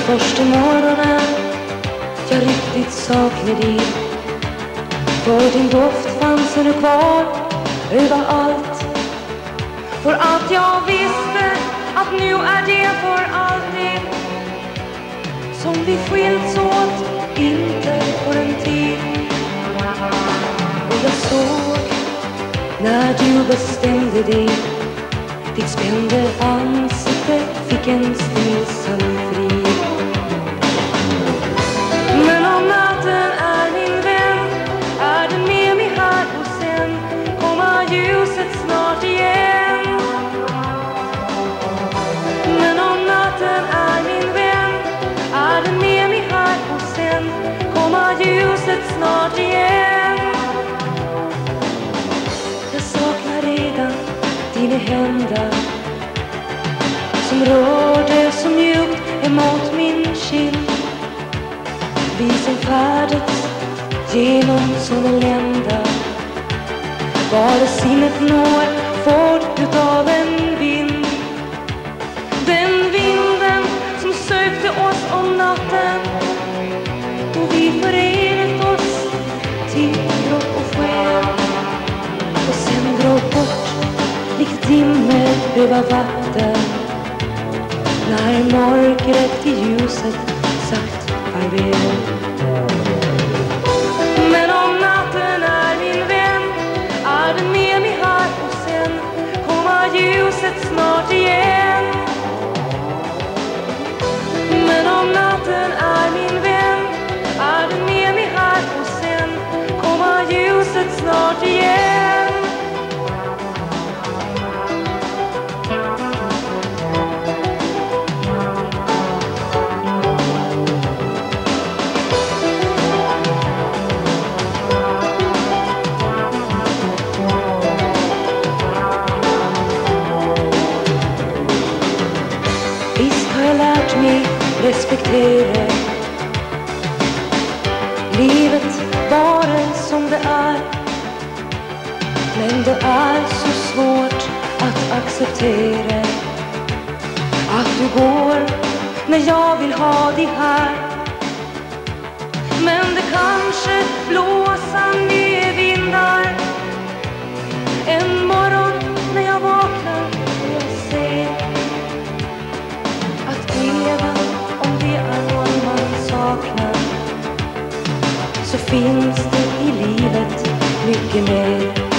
första morgonen jag riktigt saknar dig. För din doft fanns ännu kvar överallt. För allt jag visste att nu är det för alltid. Som vi skilts åt, inte för en tid. Och jag såg när du bestämde dig. Ditt spände ansikte fick en stillsam frid. Men om natten är min vän, är den med mig här och sen kommer ljuset snart igen. Men om natten är min vän, är den med mig här och sen kommer ljuset snart igen. Jag saknar redan dina händer som rörde så mjukt emot min kind. Vi som färdets genom såna länder, bara sinnet når fort utav en vind. Den vinden som sökte oss om natten, och vi förenat oss till kropp och själ. Och sen drog bort likt dimmer över vatten, när mörkret till ljuset sagt farväl. Men om natten är min vän, är den med mig här och sen kommer ljuset snart igen. Men om natten är min vän, är den med mig här och sen kommer ljuset snart igen. Lärt mig respektera livet bara som det är. Men det är så svårt att acceptera att du går när jag vill ha dig här. Men det kanske blåser med vindar en morgon när jag vaknar och jag ser att även om det är någon man saknar, så finns det i livet mycket mer.